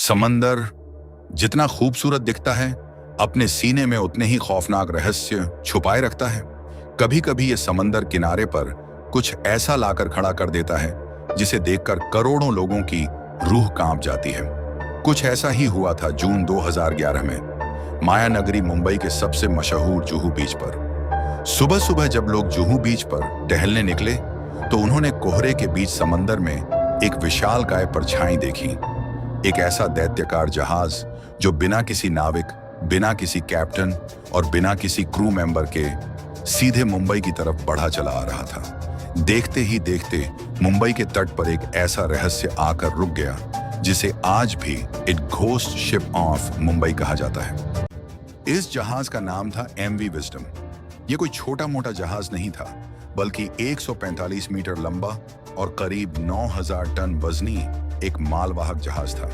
समंदर जितना खूबसूरत दिखता है, अपने सीने में उतने ही खौफनाक रहस्य छुपाए रखता है। कभी कभी ये समंदर किनारे पर कुछ ऐसा लाकर खड़ा कर देता है जिसे देखकर करोड़ों लोगों की रूह कांप जाती है। कुछ ऐसा ही हुआ था जून 2011 में माया नगरी मुंबई के सबसे मशहूर जुहू बीच पर। सुबह सुबह जब लोग जुहू बीच पर टहलने निकले तो उन्होंने कोहरे के बीच समंदर में एक विशालकाय परछाई देखी। एक ऐसा दैत्याकार जहाज जो बिना किसी नाविक, बिना किसी कैप्टन और बिना किसी क्रू मेंबर के सीधे मुंबई की तरफ बढ़ा चला आ रहा था। देखते ही देखते मुंबई के तट पर एक ऐसा रहस्य आकर रुक गया जिसे आज भी it ghost ship of Mumbai कहा जाता है। इस जहाज का नाम था MV विजडम। ये कोई छोटा मोटा जहाज नहीं था, बल्कि 145 मीटर लंबा और करीब 9000 टन वजनी एक मालवाहक जहाज था।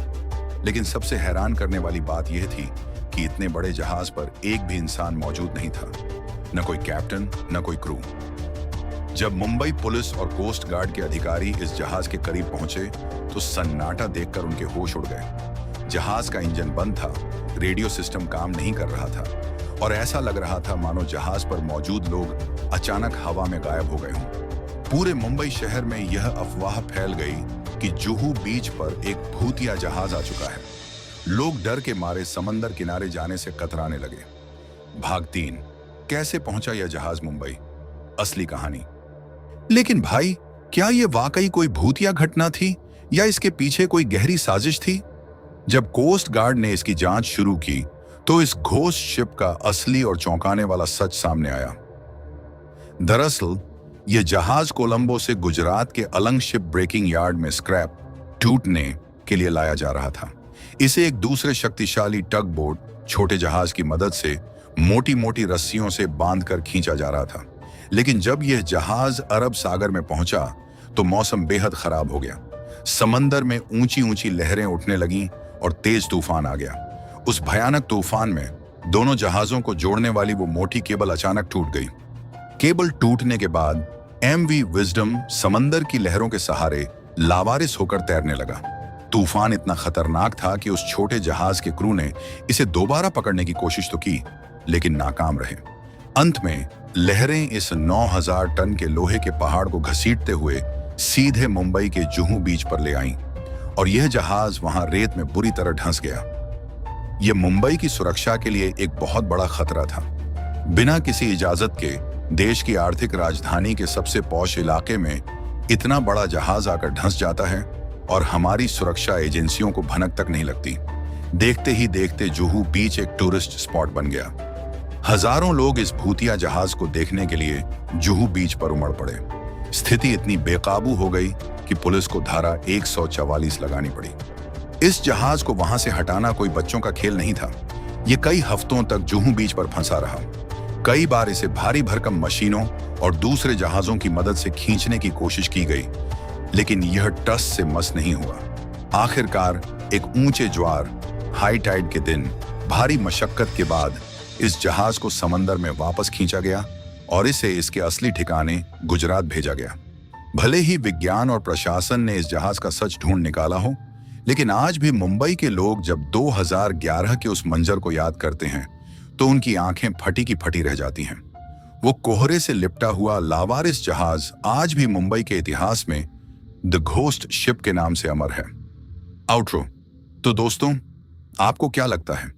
लेकिन सबसे हैरान करने वाली बात यह थी कि इतने बड़े जहाज पर एक भी इंसान मौजूद नहीं था, न कोई कैप्टन, न कोई क्रू। जब मुंबई पुलिस और कोस्ट गार्ड के अधिकारी इस जहाज के करीब पहुंचे तो सन्नाटा देखकर उनके होश उड़ गए। जहाज का इंजन बंद था, रेडियो सिस्टम काम नहीं कर रहा था और ऐसा लग रहा था मानो जहाज पर मौजूद लोग अचानक हवा में गायब हो गए हों। पूरे मुंबई शहर में यह अफवाह फैल गई कि जुहू बीच पर एक भूतिया जहाज आ चुका है। लोग डर के मारे समंदर किनारे जाने से कतराने लगे। भाग 3, कैसे पहुंचा यह जहाज मुंबई? असली कहानी। लेकिन भाई, क्या यह वाकई कोई भूतिया घटना थी या इसके पीछे कोई गहरी साजिश थी? जब कोस्ट गार्ड ने इसकी जांच शुरू की तो इस घोस्ट शिप का असली और चौंकाने वाला सच सामने आया। दरअसल यह जहाज कोलंबो से गुजरात के अलंग शिप ब्रेकिंग यार्ड में स्क्रैप टूटने के लिए लाया जा रहा था। इसे एक दूसरे शक्तिशाली टग बोट छोटे जहाज की मदद से मोटी मोटी रस्सियों से बांधकर खींचा जा रहा था। लेकिन जब यह जहाज अरब सागर में पहुंचा तो मौसम बेहद खराब हो गया। समंदर में ऊंची ऊंची लहरें उठने लगीं और तेज तूफान आ गया। उस भयानक तूफान में दोनों जहाजों को जोड़ने वाली वो मोटी केबल अचानक टूट गई। केबल टूटने के बाद MV विजडम समंदर की लहरों के सहारे लावारिस होकर तैरने लगा। तूफान इतना खतरनाक था कि उस छोटे जहाज के क्रू ने इसे दोबारा पकड़ने की कोशिश तो की, लेकिन नाकाम रहे। अंत में लहरें इस 9000 टन के लोहे के पहाड़ को घसीटते हुए सीधे मुंबई के जुहू बीच पर ले आईं और यह जहाज वहां रेत में बुरी तरह धंस गया। यह मुंबई की सुरक्षा के लिए एक बहुत बड़ा खतरा था। बिना किसी इजाजत के देश की आर्थिक राजधानी के सबसे पौष इलाके में इतना बड़ा जहाज आकर धंस जाता है और हमारी सुरक्षा एजेंसियों को भनक तक नहीं लगती। देखते ही देखते जुहू बीच एक टूरिस्ट स्पॉट बन गया। हजारों लोग इस भूतिया जहाज को देखने के लिए जुहू बीच पर उमड़ पड़े। स्थिति इतनी बेकाबू हो गई कि पुलिस को धारा 144 लगानी पड़ी। इस जहाज को वहां से हटाना कोई बच्चों का खेल नहीं था। ये कई हफ्तों तक जुहू बीच पर फंसा रहा। कई बार इसे भारी भरकम मशीनों और दूसरे जहाजों की मदद से खींचने की कोशिश की गई, लेकिन यह टस से मस नहीं हुआ। आखिरकार एक ऊंचे ज्वार हाई टाइड के दिन भारी मशक्कत के बाद इस जहाज को समंदर में वापस खींचा गया और इसे इसके असली ठिकाने गुजरात भेजा गया। भले ही विज्ञान और प्रशासन ने इस जहाज का सच ढूंढ निकाला हो, लेकिन आज भी मुंबई के लोग जब 2011 के उस मंजर को याद करते हैं तो उनकी आंखें फटी की फटी रह जाती हैं। वो कोहरे से लिपटा हुआ लावारिस जहाज आज भी मुंबई के इतिहास में द घोस्ट शिप के नाम से अमर है। आउट्रो। तो दोस्तों, आपको क्या लगता है,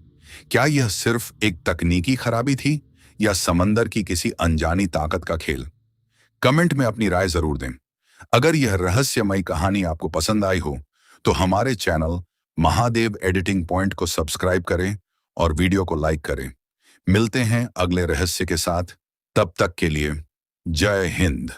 क्या यह सिर्फ एक तकनीकी खराबी थी या समंदर की किसी अनजानी ताकत का खेल? कमेंट में अपनी राय जरूर दें। अगर यह रहस्यमयी कहानी आपको पसंद आई हो तो हमारे चैनल महादेव एडिटिंग पॉइंट को सब्सक्राइब करें और वीडियो को लाइक करें। मिलते हैं अगले रहस्य के साथ। तब तक के लिए जय हिंद।